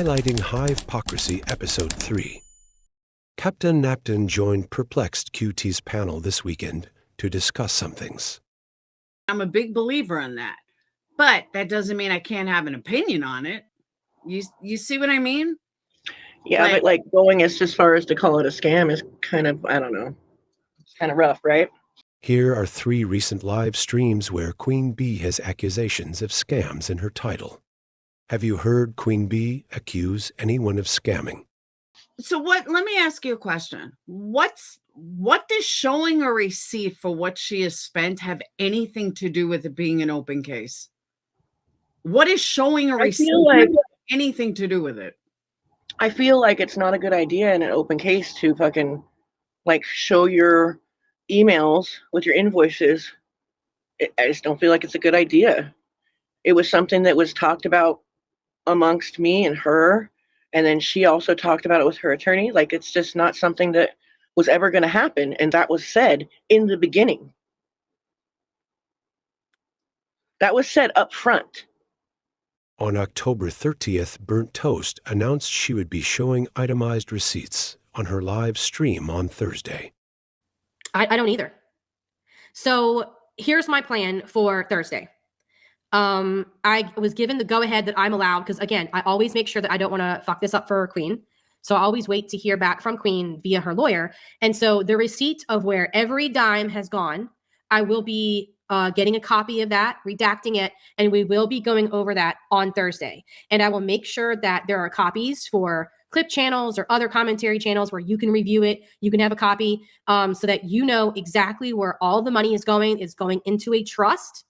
highlighting hypocrisy episode 3. Captain Napton joined perplexed QT's panel this weekend to discuss some things. I'm a big believer in that, but that doesn't mean I can't have an opinion on it. You see what I mean? Yeah, but like going as far as to call it a scam is kind of, I don't know, it's kind of rough, right? Here are 3 recent live streams where Queen Bee has accusations of scams in her title. Have you heard Queen Bee accuse anyone of scamming? So let me ask you a question. What does showing a receipt for what she has spent have anything to do with it being an open case? What is showing a receipt have anything to do with it? I feel like it's not a good idea in an open case to fucking like show your emails with your invoices. I just don't feel like it's a good idea. It was something that was talked about amongst me and her, and then she also talked about it with her attorney. Like, it's just not something that was ever going to happen, and that was said in the beginning. That was said up front. On October 30th, Burnt Toast announced she would be showing itemized receipts on her live stream on Thursday. I don't either. So here's my plan for Thursday. I was given the go-ahead that I'm allowed, because again, I always make sure that I don't want to fuck this up for Queen. So I always wait to hear back from Queen via her lawyer. And so the receipt of where every dime has gone, I will be getting a copy of that, redacting it, and we will be going over that on Thursday. And I will make sure that there are copies for clip channels or other commentary channels where you can review it. You can have a copy so that you know exactly where all the money is going. It's going into a trust.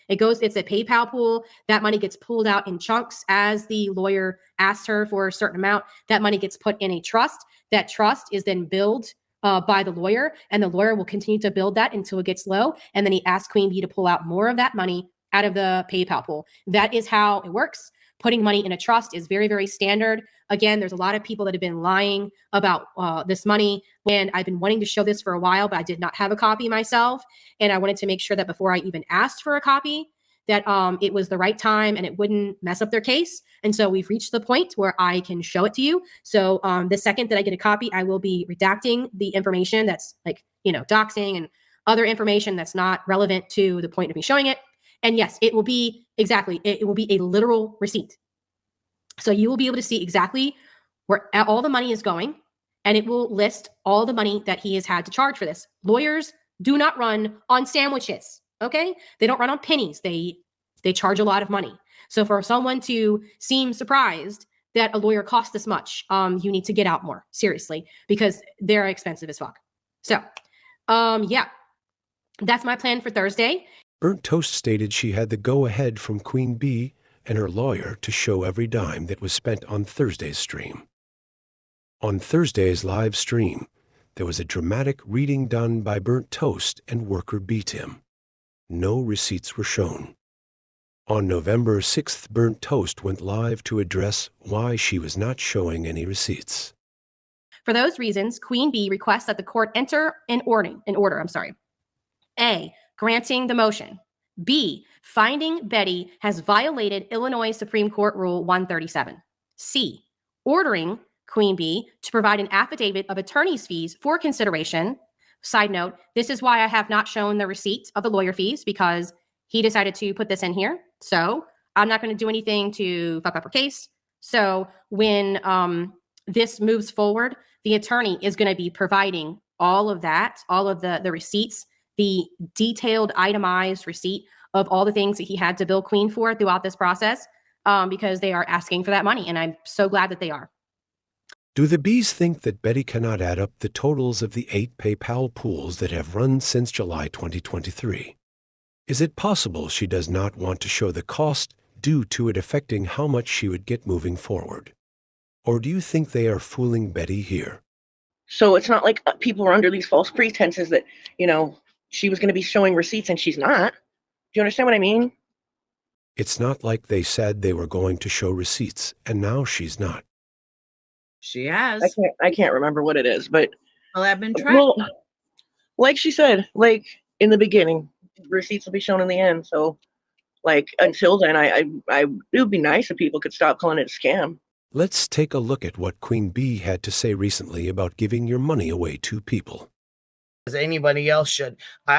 It's a PayPal pool. That money gets pulled out in chunks as the lawyer asks her for a certain amount. That money gets put in a trust. That trust is then billed by the lawyer, and the lawyer will continue to build that until it gets low. And then he asks Queen Bee to pull out more of that money out of the PayPal pool. That is how it works. Putting money in a trust is very, very standard. Again, there's a lot of people that have been lying about this money, and I've been wanting to show this for a while, but I did not have a copy myself. And I wanted to make sure that before I even asked for a copy, that it was the right time and it wouldn't mess up their case. And so we've reached the point where I can show it to you. So the second that I get a copy, I will be redacting the information that's like, doxing and other information that's not relevant to the point of me showing it. And yes, it will be it will be a literal receipt. So you will be able to see exactly where all the money is going, and it will list all the money that he has had to charge for this. Lawyers do not run on sandwiches, okay? They don't run on pennies. They charge a lot of money. So for someone to seem surprised that a lawyer costs this much, you need to get out more, seriously, because they're expensive as fuck. So, yeah, that's my plan for Thursday. Burnt Toast stated she had the go-ahead from Queen Bee and her lawyer to show every dime that was spent on Thursday's stream. On Thursday's live stream, there was a dramatic reading done by Burnt Toast and worker B Tim. No receipts were shown. On November 6th, Burnt Toast went live to address why she was not showing any receipts. For those reasons, Queen Bee requests that the court enter an order. A, granting the motion. B, finding Betty has violated Illinois Supreme Court Rule 137. C, ordering Queen Bee to provide an affidavit of attorney's fees for consideration. Side note, this is why I have not shown the receipt of the lawyer fees, because he decided to put this in here. So I'm not going to do anything to fuck up her case. So when this moves forward, the attorney is going to be providing all of that, all of the receipts, the detailed itemized receipt of all the things that he had to bill Queen for throughout this process, because they are asking for that money. And I'm so glad that they are. Do the Bees think that Betty cannot add up the totals of the 8 PayPal pools that have run since July 2023? Is it possible she does not want to show the cost due to it affecting how much she would get moving forward? Or do you think they are fooling Betty here? So it's not like people are under these false pretenses that, she was going to be showing receipts and she's not. Do you understand what I mean? It's not like they said they were going to show receipts, and now she's not. She has. I can't remember what it is, but well, I've been trying. Well, like she said, like in the beginning, receipts will be shown in the end. So, like until then, it would be nice if people could stop calling it a scam. Let's take a look at what Queen Bee had to say recently about giving your money away to people. As anybody else should.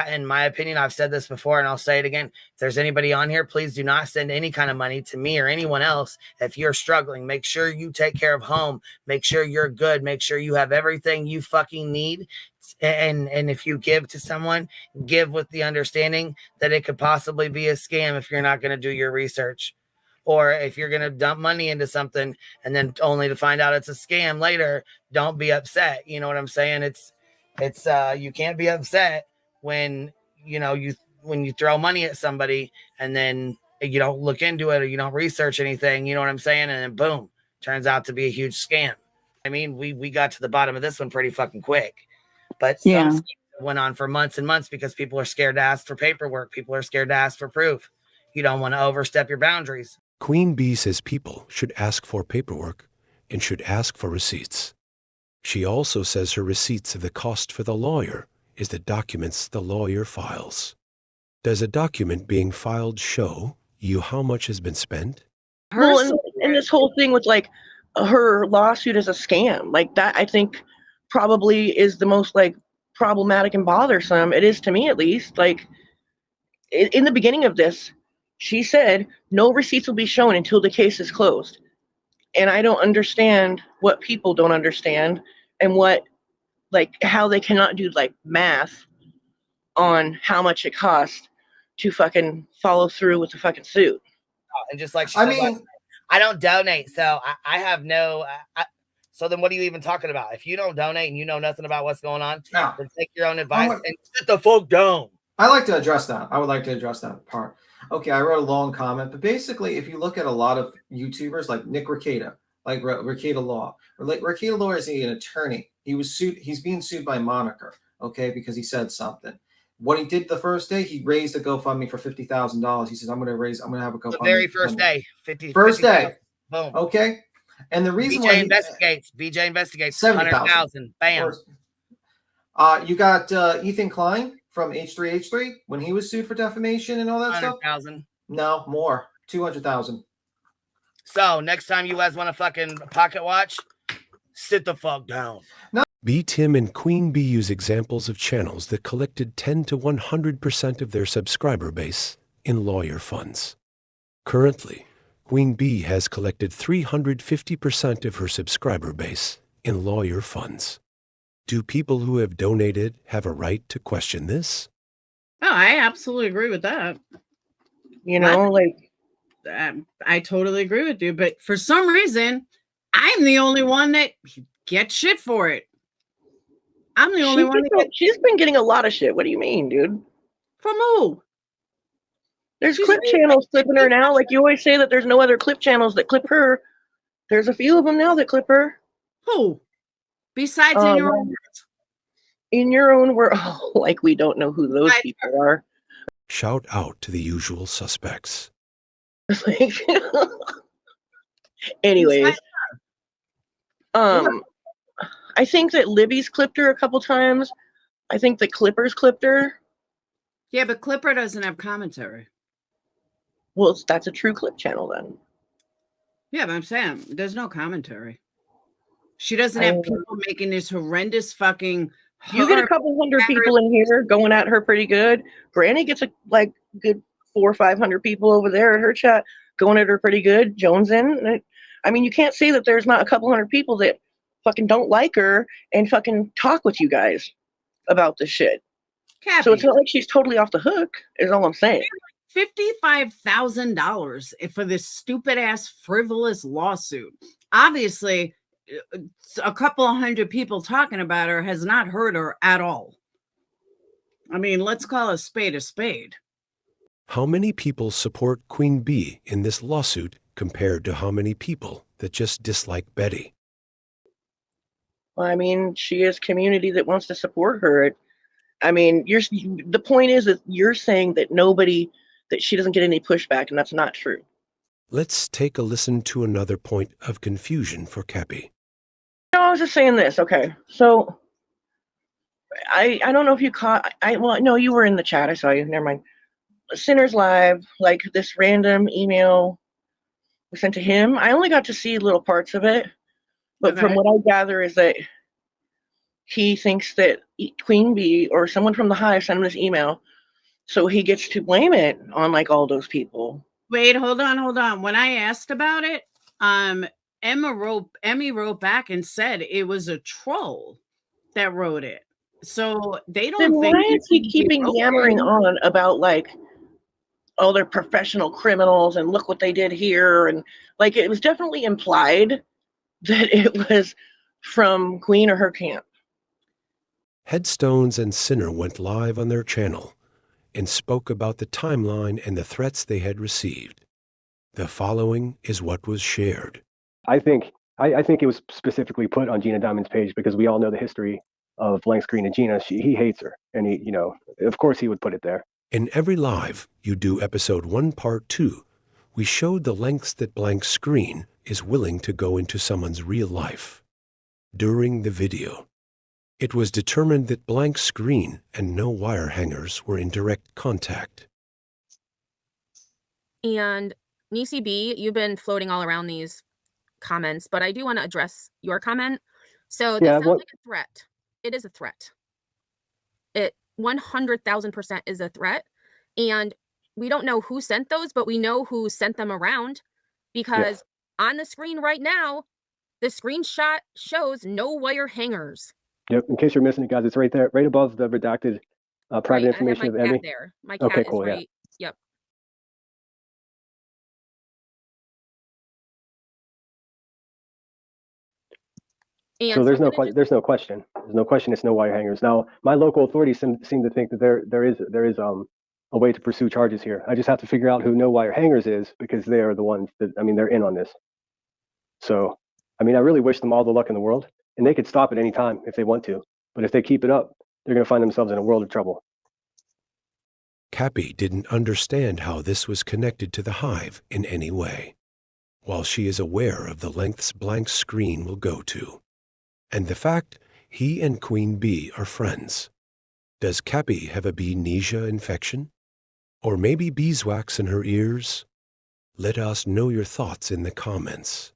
In my opinion, I've said this before and I'll say it again. If there's anybody on here, please do not send any kind of money to me or anyone else. If you're struggling, make sure you take care of home. Make sure you're good. Make sure you have everything you fucking need. And if you give to someone, give with the understanding that it could possibly be a scam if you're not going to do your research. Or if you're going to dump money into something and then only to find out it's a scam later, don't be upset. You know what I'm saying? It's you can't be upset when when you throw money at somebody and then you don't look into it or you don't research anything, you know what I'm saying? And then boom, turns out to be a huge scam. I mean, we got to the bottom of this one pretty fucking quick. But some schemes went on for months and months because people are scared to ask for paperwork. People are scared to ask for proof. You don't want to overstep your boundaries. Queen Bee says people should ask for paperwork and should ask for receipts. She also says her receipts of the cost for the lawyer is the documents the lawyer files. Does a document being filed show you how much has been spent? Well, and this whole thing with like her lawsuit is a scam, like that, I think probably is the most like problematic and bothersome. It is to me, at least. Like in the beginning of this, she said no receipts will be shown until the case is closed. And I don't understand what people don't understand and what, like, how they cannot do like math on how much it costs to fucking follow through with the fucking suit. And just like she said, I don't donate, so I have no. So then, what are you even talking about? If you don't donate and you know nothing about what's going on, then take your own advice and sit the fuck down. I like to address that. I would like to address that part. Okay, I wrote a long comment, but basically, if you look at a lot of YouTubers like Nick Rekieta, like Rekieta Law, or like Rekieta Law is an attorney. He was sued. He's being sued by Moniker, okay, because he said something. What he did the first day, he raised a GoFundMe for $50,000. He says, I'm going to have a GoFundMe. The very first day, First day. Boom. Okay. And the reason BJ investigates 100,000. Bam. You got Ethan Klein from H3H3 when he was sued for defamation and all that stuff. 100,000. No, more. 200,000. So next time you guys want a fucking pocket watch, sit the fuck down. No. B. Tim and Queen Bee use examples of channels that collected 10 to 100% of their subscriber base in lawyer funds. Currently, Queen Bee has collected 350% of her subscriber base in lawyer funds. Do people who have donated have a right to question this? Oh, I absolutely agree with that. You know, I totally agree with you. But for some reason, I'm the only one that gets shit for it. I'm the only one. She's been getting a lot of shit. What do you mean, dude? From who? There's clip channels clipping her now. Like you always say that there's no other clip channels that clip her. There's a few of them now that clip her. Who? Besides in your own world? In your own world. Oh, like we don't know who those people are. Shout out to the usual suspects. Anyways. I think that Libby's clipped her a couple times. I think the Clippers clipped her. Yeah, but Clipper doesn't have commentary. Well, that's a true clip channel then. Yeah, but I'm saying there's no commentary. She doesn't have people making this horrendous fucking. You get a couple hundred people in here going at her pretty good. Granny gets a like good 400 or 500 people over there at her chat going at her pretty good. Jones in. I mean, you can't say that there's not a couple hundred people that fucking don't like her and fucking talk with you guys about this shit. Cappy. So it's not like she's totally off the hook, is all I'm saying. $55,000 for this stupid ass frivolous lawsuit. Obviously, a couple of hundred people talking about her has not hurt her at all. I mean, let's call a spade a spade. How many people support Queen Bee in this lawsuit compared to how many people that just dislike Betty? Well, I mean, she is community that wants to support her. I mean, the point is that you're saying that that she doesn't get any pushback, and that's not true. Let's take a listen to another point of confusion for Cappy. No, I was just saying this. Okay, so I don't know if you caught. Well, no, you were in the chat. I saw you. Never mind. Sinners Live, like this random email was sent to him. I only got to see little parts of it, but from Okay. what I gather is that he thinks that Queen Bee or someone from the Hive sent him this email, so he gets to blame it on like all those people. Wait, hold on. When I asked about it, Emmy wrote back and said it was a troll that wrote it. So they Then don't why think is he keeping yammering on about like, oh, they're professional criminals and look what they did here? And like, it was definitely implied that it was from Queen or her camp. Headstones and Sinner went live on their channel and spoke about the timeline and the threats they had received. The following is what was shared. I think it was specifically put on Gina Diamond's page because we all know the history of Blank Screen and Gina. He hates her, and he, of course he would put it there. In every live You Do episode 1 part 2, we showed the lengths that Blank Screen is willing to go into someone's real life. During the video, it was determined that Blank Screen and no wire hangers were in direct contact. And Nisi B, you've been floating all around these comments, but I do want to address your comment. So this sounds like a threat. It is a threat. It 100,000% is a threat. And we don't know who sent those, but we know who sent them around because on the screen right now, the screenshot shows no wire hangers. Yep. In case you're missing it, guys, it's right there, right above the redacted private information of Emmy. There. My cat is right. Yep. And so there's no question. There's no question. It's no wire hangers. Now, my local authorities seem to think that there is a way to pursue charges here. I just have to figure out who no wire hangers is because they are the ones that they're in on this. So, I really wish them all the luck in the world, and they could stop at any time if they want to. But if they keep it up, they're going to find themselves in a world of trouble. Cappy didn't understand how this was connected to the Hive in any way, while she is aware of the lengths Blank Screen will go to, and the fact he and Queen Bee are friends. Does Cappy have a bee-nesia infection? Or maybe beeswax in her ears? Let us know your thoughts in the comments.